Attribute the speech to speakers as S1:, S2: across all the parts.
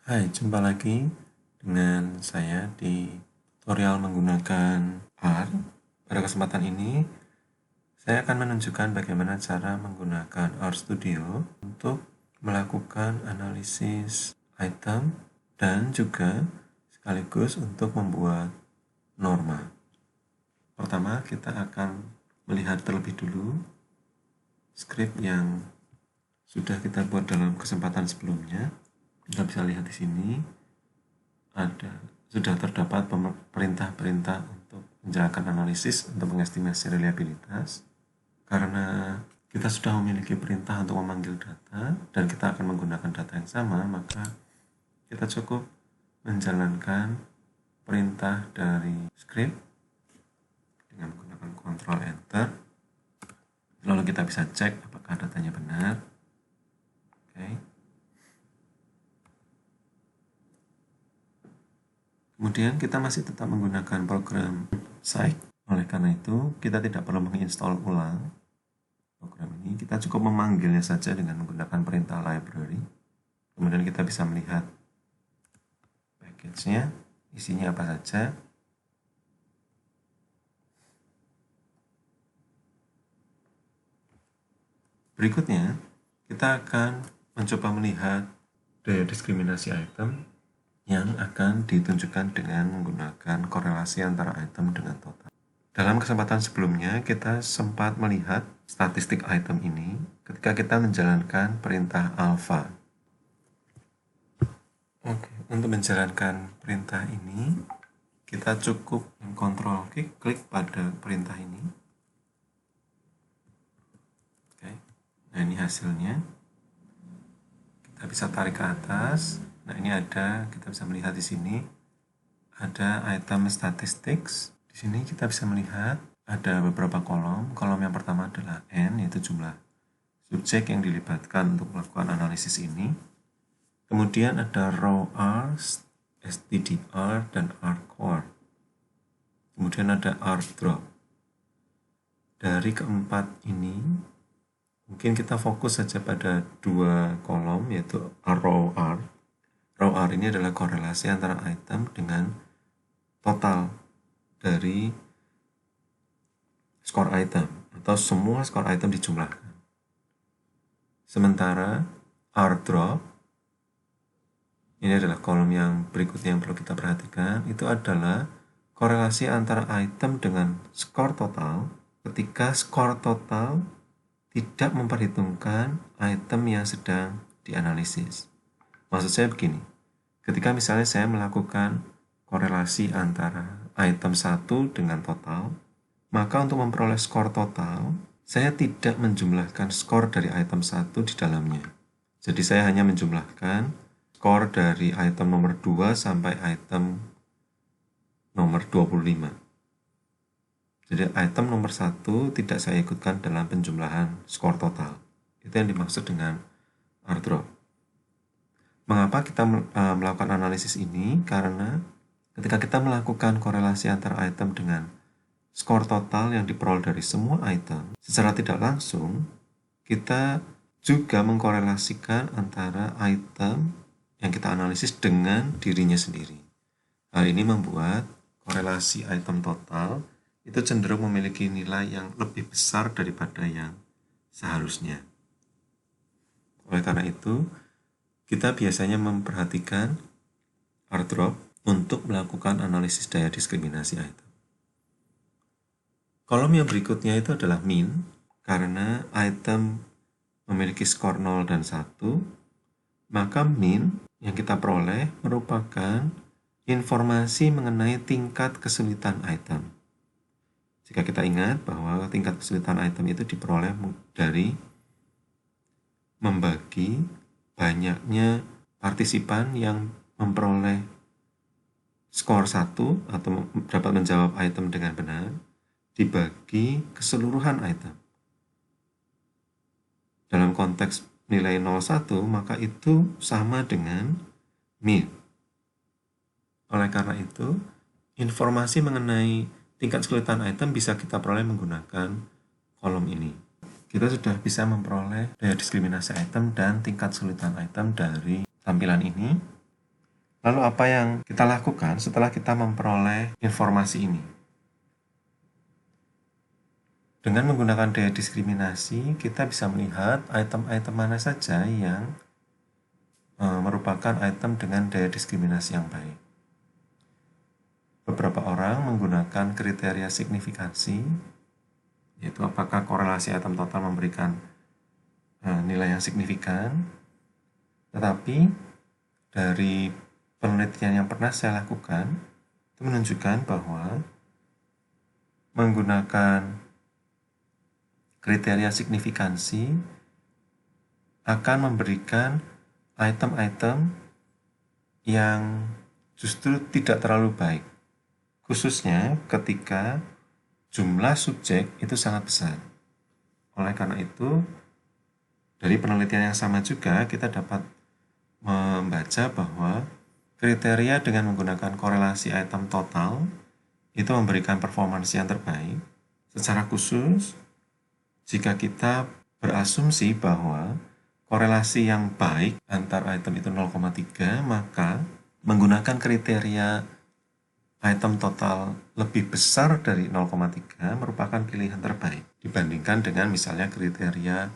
S1: Hai, jumpa lagi dengan saya di tutorial menggunakan R. Pada kesempatan ini, saya akan menunjukkan bagaimana cara menggunakan R Studio untuk melakukan analisis item dan juga sekaligus untuk membuat norma. Pertama, kita akan melihat terlebih dulu script yang sudah kita buat dalam kesempatan sebelumnya. Kita bisa lihat di sini sudah terdapat perintah-perintah untuk menjalankan analisis untuk mengestimasi reliabilitas. Karena kita sudah memiliki perintah untuk memanggil data dan kita akan menggunakan data yang sama, maka kita cukup menjalankan perintah dari script dengan menggunakan Ctrl Enter. Lalu kita bisa cek apakah datanya benar. Oke. Kemudian kita masih tetap menggunakan program Psych. Oleh karena itu, kita tidak perlu menginstall ulang program ini. Kita cukup memanggilnya saja dengan menggunakan perintah library. Kemudian kita bisa melihat package-nya, isinya apa saja. Berikutnya, kita akan mencoba melihat daya diskriminasi item yang akan ditunjukkan dengan menggunakan korelasi antara item dengan total. Dalam kesempatan sebelumnya, kita sempat melihat statistik item ini ketika kita menjalankan perintah alpha. Oke, untuk menjalankan perintah ini, kita cukup Ctrl klik pada perintah ini. Oke, nah ini hasilnya. Kita bisa tarik ke atas. Nah, ini kita bisa melihat di sini ada item statistics. Di sini kita bisa melihat ada beberapa kolom. Kolom yang pertama adalah N, yaitu jumlah subjek yang dilibatkan untuk melakukan analisis ini. Kemudian ada row R, STDR, dan R core. Kemudian ada R drop. Dari keempat ini, mungkin kita fokus saja pada dua kolom, yaitu row R. Row R ini adalah korelasi antara item dengan total dari skor item, atau semua skor item dijumlahkan. Sementara R drop, ini adalah kolom yang berikutnya yang perlu kita perhatikan, itu adalah korelasi antara item dengan skor total ketika skor total tidak memperhitungkan item yang sedang dianalisis. Maksud saya begini, ketika misalnya saya melakukan korelasi antara item 1 dengan total, maka untuk memperoleh skor total, saya tidak menjumlahkan skor dari item 1 di dalamnya. Jadi saya hanya menjumlahkan skor dari item nomor 2 sampai item nomor 25. Jadi item nomor 1 tidak saya ikutkan dalam penjumlahan skor total. Itu yang dimaksud dengan R drop. Mengapa kita melakukan analisis ini? Karena ketika kita melakukan korelasi antara item dengan skor total yang diperoleh dari semua item, secara tidak langsung kita juga mengkorelasikan antara item yang kita analisis dengan dirinya sendiri. Hal ini membuat korelasi item total itu cenderung memiliki nilai yang lebih besar daripada yang seharusnya. Oleh karena itu, kita biasanya memperhatikan R drop untuk melakukan analisis daya diskriminasi item. Kolom yang berikutnya itu adalah min, karena item memiliki skor 0 dan 1, maka min yang kita peroleh merupakan informasi mengenai tingkat kesulitan item. Jika kita ingat bahwa tingkat kesulitan item itu diperoleh dari membagi banyaknya partisipan yang memperoleh skor 1 atau dapat menjawab item dengan benar dibagi keseluruhan item. Dalam konteks nilai 01, maka itu sama dengan min. Oleh karena itu, informasi mengenai tingkat kesulitan item bisa kita peroleh menggunakan kolom ini. Kita sudah bisa memperoleh daya diskriminasi item dan tingkat kesulitan item dari tampilan ini. Lalu apa yang kita lakukan setelah kita memperoleh informasi ini? Dengan menggunakan daya diskriminasi, kita bisa melihat item-item mana saja yang merupakan item dengan daya diskriminasi yang baik. Beberapa orang menggunakan kriteria signifikansi, yaitu apakah korelasi item total memberikan nilai yang signifikan. Tetapi dari penelitian yang pernah saya lakukan, itu menunjukkan bahwa menggunakan kriteria signifikansi akan memberikan item-item yang justru tidak terlalu baik, khususnya ketika jumlah subjek itu sangat besar. Oleh karena itu, dari penelitian yang sama juga kita dapat membaca bahwa kriteria dengan menggunakan korelasi item total itu memberikan performance yang terbaik. Secara khusus, jika kita berasumsi bahwa korelasi yang baik antar item itu 0,3, maka menggunakan kriteria item total lebih besar dari 0,3 merupakan pilihan terbaik dibandingkan dengan misalnya kriteria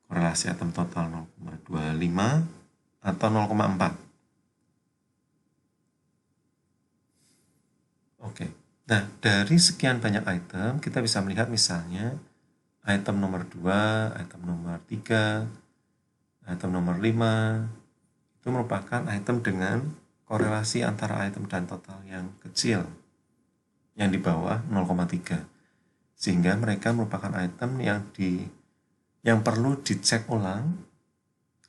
S1: korelasi item total 0,25 atau 0,4. Oke. Nah, dari sekian banyak item, kita bisa melihat misalnya item nomor 2, item nomor 3, item nomor 5, itu merupakan item dengan korelasi antara item dan total yang kecil, yang di bawah 0,3. Sehingga mereka merupakan item yang perlu dicek ulang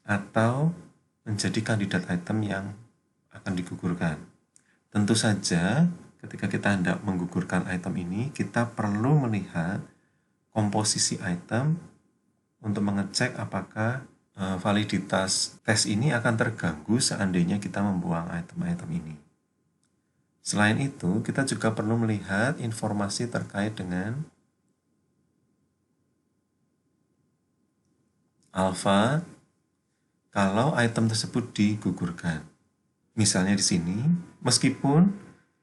S1: atau menjadi kandidat item yang akan digugurkan. Tentu saja, ketika kita hendak menggugurkan item ini, kita perlu melihat komposisi item untuk mengecek apakah validitas tes ini akan terganggu seandainya kita membuang item-item ini. Selain itu, kita juga perlu melihat informasi terkait dengan alfa kalau item tersebut digugurkan. Misalnya di sini, meskipun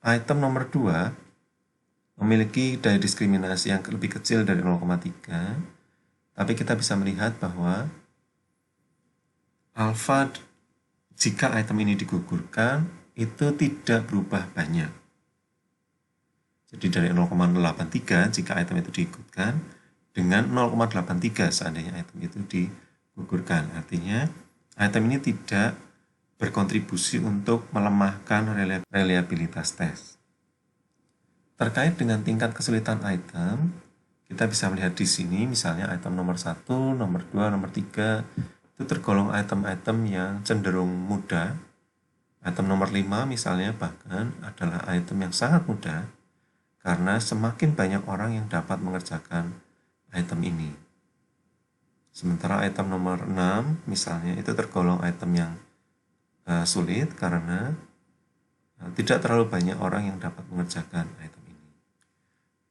S1: item nomor 2 memiliki daya diskriminasi yang lebih kecil dari 0,3, tapi kita bisa melihat bahwa alfa jika item ini digugurkan itu tidak berubah banyak. Jadi dari 0,83 jika item itu digugurkan dengan 0,83 seandainya item itu digugurkan. Artinya item ini tidak berkontribusi untuk melemahkan reliabilitas tes. Terkait dengan tingkat kesulitan item, kita bisa melihat di sini misalnya item nomor 1, nomor 2, nomor 3 itu tergolong item-item yang cenderung mudah. Item nomor 5 misalnya bahkan adalah item yang sangat mudah karena semakin banyak orang yang dapat mengerjakan item ini. Sementara item nomor 6 misalnya itu tergolong item yang sulit karena tidak terlalu banyak orang yang dapat mengerjakan item ini.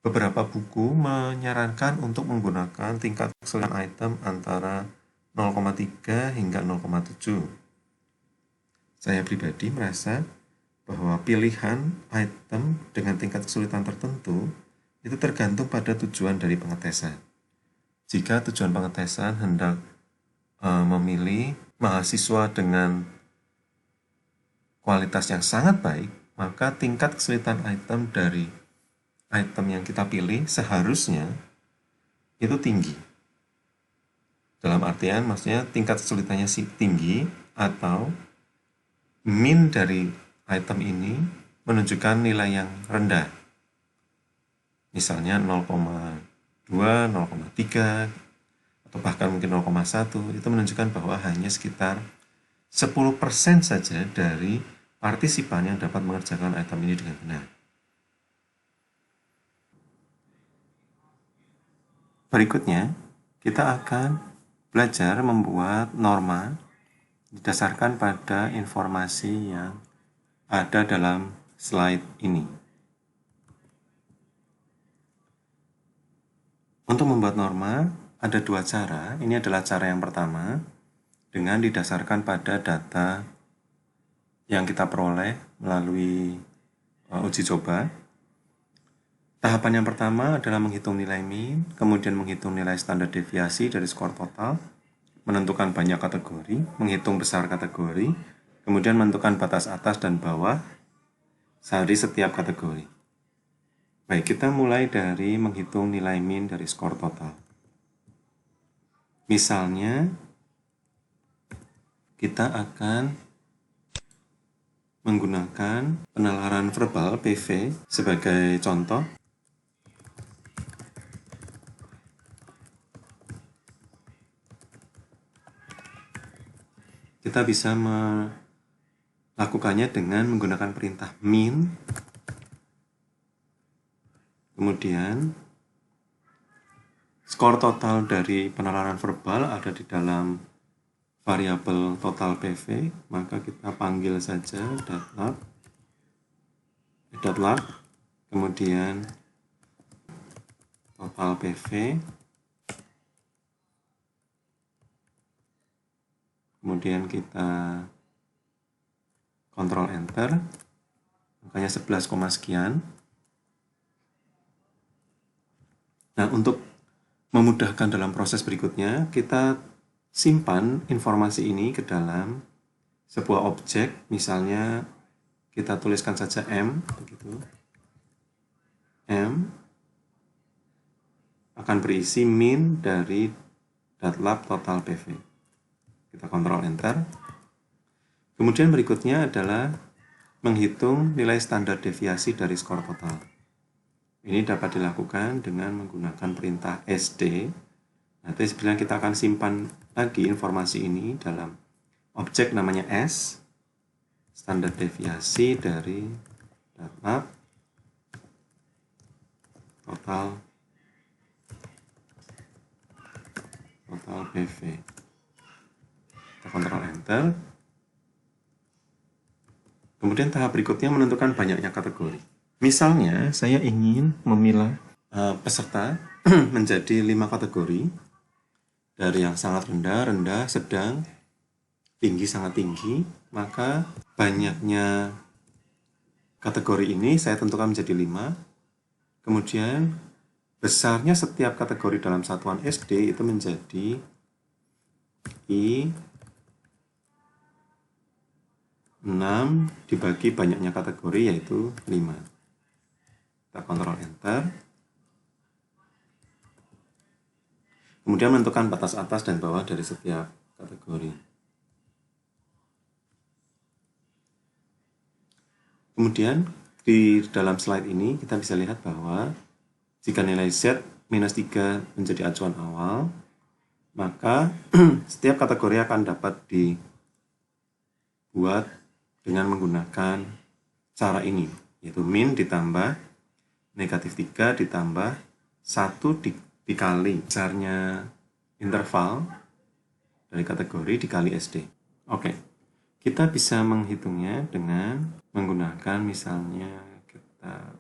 S1: Beberapa buku menyarankan untuk menggunakan tingkat kesulitan item antara 0,3 hingga 0,7. Saya pribadi merasa bahwa pilihan item dengan tingkat kesulitan tertentu itu tergantung pada tujuan dari pengetesan. Jika tujuan pengetesan hendak memilih mahasiswa dengan kualitas yang sangat baik, maka tingkat kesulitan item dari item yang kita pilih seharusnya itu tinggi. Dalam artian maksudnya tingkat kesulitannya tinggi atau min dari item ini menunjukkan nilai yang rendah. Misalnya 0,2, 0,3 atau bahkan mungkin 0,1 itu menunjukkan bahwa hanya sekitar 10% saja dari partisipan yang dapat mengerjakan item ini dengan benar. Berikutnya, kita akan belajar membuat norma didasarkan pada informasi yang ada dalam slide ini. Untuk membuat norma, ada dua cara. Ini adalah cara yang pertama, dengan didasarkan pada data yang kita peroleh melalui uji coba. Tahapan yang pertama adalah menghitung nilai min, kemudian menghitung nilai standar deviasi dari skor total, menentukan banyak kategori, menghitung besar kategori, kemudian menentukan batas atas dan bawah dari setiap kategori. Baik, kita mulai dari menghitung nilai min dari skor total. Misalnya, kita akan menggunakan penalaran verbal PV sebagai contoh. Kita bisa melakukannya dengan menggunakan perintah min, kemudian skor total dari penalaran verbal ada di dalam variabel total PV, maka kita panggil saja .log, kemudian total PV, kemudian kita kontrol enter, angkanya 11, sekian. Nah, untuk memudahkan dalam proses berikutnya, kita simpan informasi ini ke dalam sebuah objek, misalnya kita tuliskan saja M, begitu. M akan berisi min dari .lab total PV. Kita kontrol enter. Kemudian berikutnya adalah menghitung nilai standar deviasi dari skor total. Ini dapat dilakukan dengan menggunakan perintah SD. Nanti sebenarnya kita akan simpan lagi informasi ini dalam objek namanya S, standar deviasi dari .lab total PV. Kita kontrol enter. Kemudian tahap berikutnya menentukan banyaknya kategori. Misalnya, saya ingin memilah peserta menjadi 5 kategori, dari yang sangat rendah, rendah, sedang, tinggi, sangat tinggi, maka banyaknya kategori ini saya tentukan menjadi 5. Kemudian besarnya setiap kategori dalam satuan SD itu menjadi I 6 dibagi banyaknya kategori, yaitu 5. Kita kontrol enter. Kemudian menentukan batas atas dan bawah dari setiap kategori. Kemudian di dalam slide ini kita bisa lihat bahwa jika nilai Z minus 3 menjadi acuan awal, maka setiap kategori akan dapat dibuat dengan menggunakan cara ini, yaitu min ditambah negatif 3 ditambah 1 dikali besarnya interval dari kategori dikali SD. Oke, kita bisa menghitungnya dengan menggunakan, misalnya kita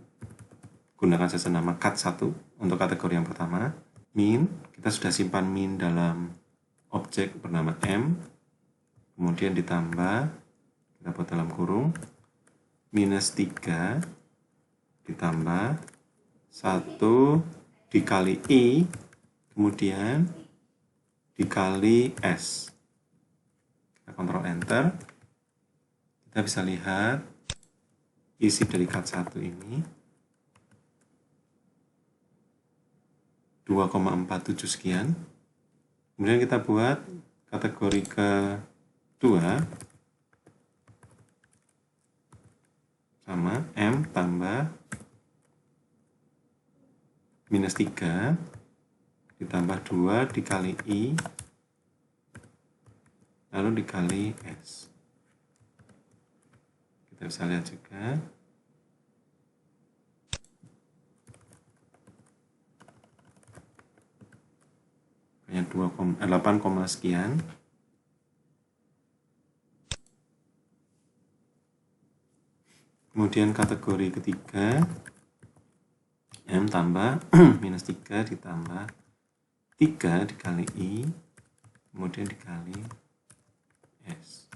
S1: gunakan saja nama cut1 untuk kategori yang pertama. Min, kita sudah simpan min dalam objek bernama M, kemudian ditambah, kita buat dalam kurung, minus 3 ditambah 1 dikali I, kemudian dikali S. Kita kontrol enter. Kita bisa lihat isi dari cut1 ini 2,47 sekian. Kemudian kita buat kategori kedua sama M tambah minus 3 ditambah 2 dikali I lalu dikali S. Kita bisa lihat juga hanya 8, sekian. Kemudian kategori ketiga M tambah minus 3 ditambah 3 dikali I, kemudian dikali S.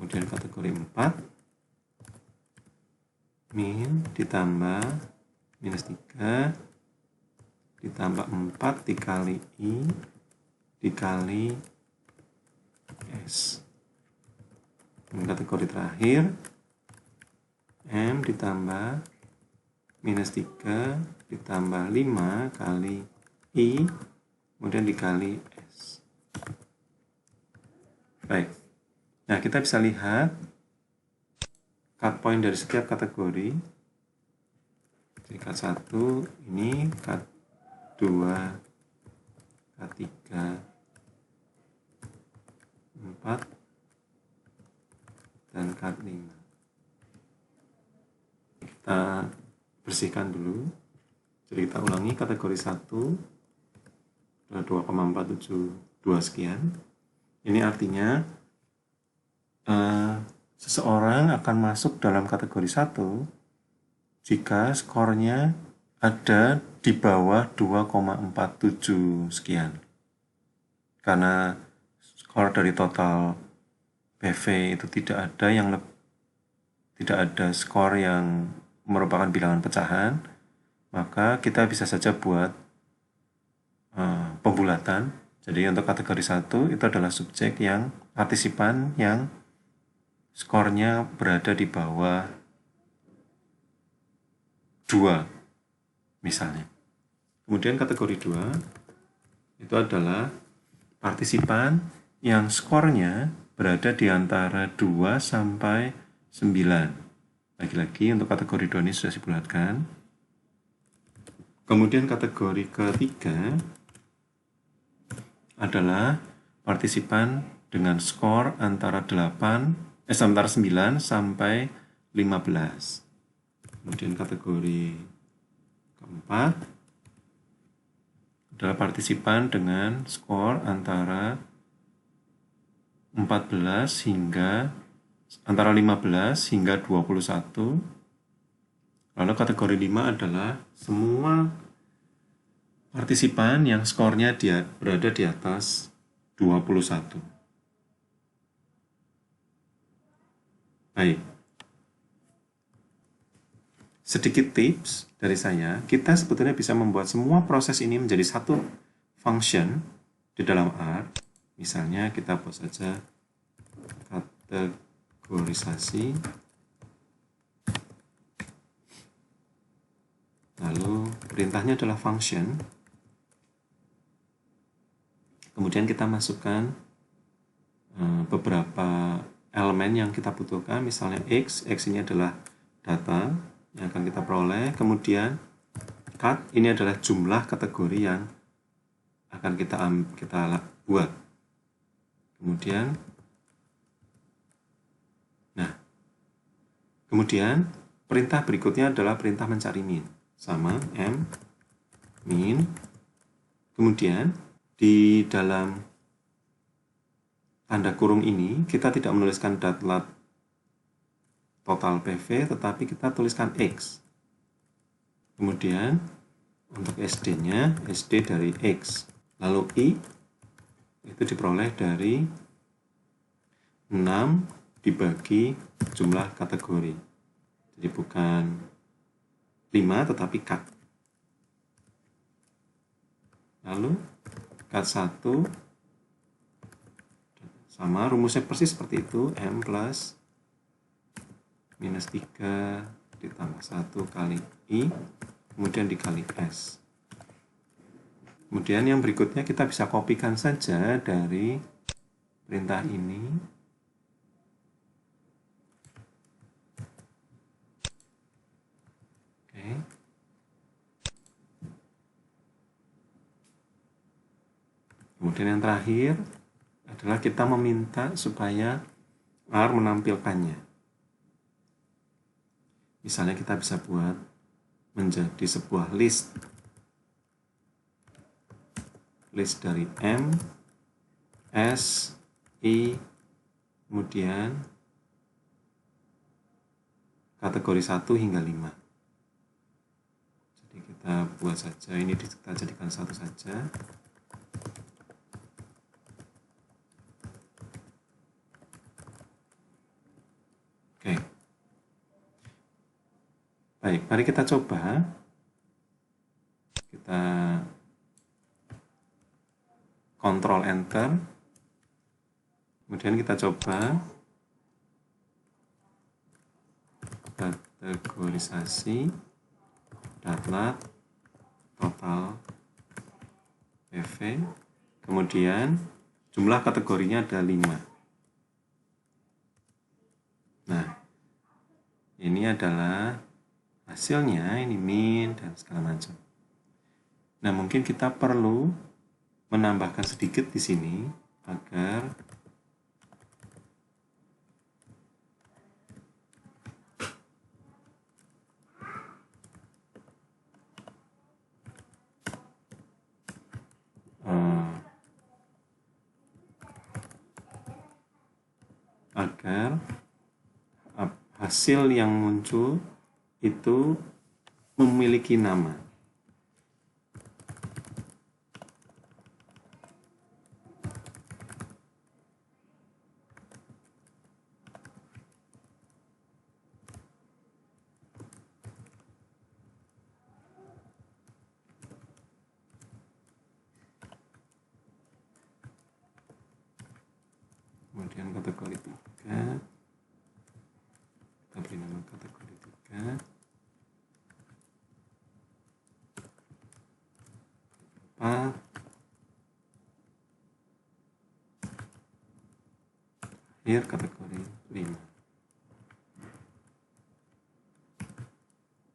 S1: kemudian kategori 4, min ditambah minus 3 ditambah 4 dikali I dikali S. Kategori terakhir, M ditambah minus 3 ditambah 5 kali I kemudian dikali S. Baik, nah kita bisa lihat cut point dari setiap kategori. Jadi cut 1 ini, cut 2, cut 3, 4, dan cut 5. Kita bersihkan dulu. Jadi kita ulangi kategori 1 2,472 sekian. Ini artinya seseorang akan masuk dalam kategori 1 jika skornya ada di bawah 2,47 sekian. Karena skor dari total PV itu tidak ada skor yang merupakan bilangan pecahan, maka kita bisa saja buat pembulatan. Jadi untuk kategori 1 itu adalah subjek yang partisipan yang skornya berada di bawah 2 misalnya. Kemudian kategori 2 itu adalah partisipan yang skornya berada di antara 2 sampai 9. Lagi-lagi untuk kategori 2 ini sudah dibulatkan. Kemudian kategori ketiga adalah partisipan dengan skor antara 9 sampai 15. Kemudian kategori keempat adalah partisipan dengan skor antara 15 hingga 21. Lalu kategori 5 adalah semua partisipan yang skornya berada di atas 21. Baik. Sedikit tips dari saya, kita sebetulnya bisa membuat semua proses ini menjadi satu function di dalam R. Misalnya kita buat saja kategorisasi, lalu perintahnya adalah function, kemudian kita masukkan beberapa elemen yang kita butuhkan, misalnya X ini adalah data yang akan kita peroleh, kemudian cut ini adalah jumlah kategori yang akan kita buat. Kemudian perintah berikutnya adalah perintah mencari min, sama M min. Kemudian di dalam tanda kurung ini kita tidak menuliskan datlat total PV, tetapi kita tuliskan X. Kemudian untuk SD-nya, SD dari X. Lalu I itu diperoleh dari 6 dibagi jumlah kategori. Jadi bukan 5 tetapi cut. Lalu cut 1 sama, rumusnya persis seperti itu, M plus minus 3 ditambah 1 kali I kemudian dikali S. Kemudian yang berikutnya kita bisa kopikan saja dari perintah ini. Oke. Kemudian yang terakhir adalah kita meminta supaya R menampilkannya. Misalnya kita bisa buat menjadi sebuah list dari M, S, I, kemudian kategori 1 hingga 5. Jadi kita buat saja, ini kita jadikan satu saja. Baik, mari kita coba. Kita Ctrl Enter. Kemudian kita coba kategorisasi datlat total PV. Kemudian jumlah kategorinya ada 5. Nah, ini adalah hasilnya, ini min dan segala macam. Nah, mungkin kita perlu menambahkan sedikit di sini agar hasil yang muncul itu memiliki nama. Kemudian kategori 3. Kita beri nama kategori 3. Akhir kategori 5.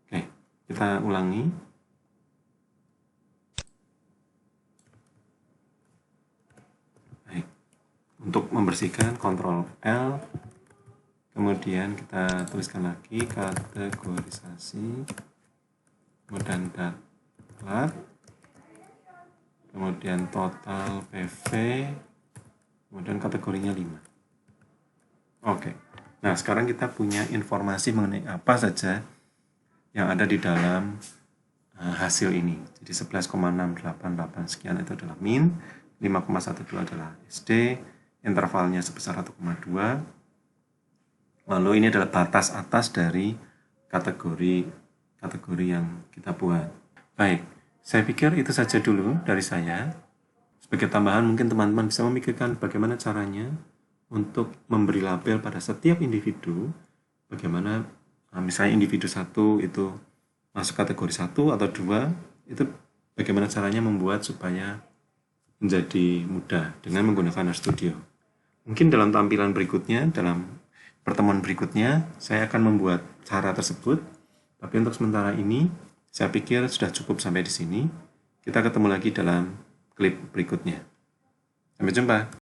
S1: Oke, kita ulangi. Baik. Untuk membersihkan Ctrl L. Kemudian kita tuliskan lagi kategorisasi, kemudian datlat, kemudian total PV, kemudian kategorinya 5. Oke, nah sekarang kita punya informasi mengenai apa saja yang ada di dalam hasil ini. Jadi 11,688 sekian itu adalah min, 5,12 adalah SD, intervalnya sebesar 1,2. Lalu ini adalah batas atas dari kategori yang kita buat. Baik, saya pikir itu saja dulu dari saya. Sebagai tambahan mungkin teman-teman bisa memikirkan bagaimana caranya untuk memberi label pada setiap individu. Bagaimana misalnya individu 1 itu masuk kategori 1 atau 2, itu bagaimana caranya membuat supaya menjadi mudah dengan menggunakan RStudio. Mungkin dalam tampilan berikutnya, dalam pertemuan berikutnya, saya akan membuat cara tersebut. Tapi untuk sementara ini, saya pikir sudah cukup sampai di sini. Kita ketemu lagi dalam klip berikutnya. Sampai jumpa.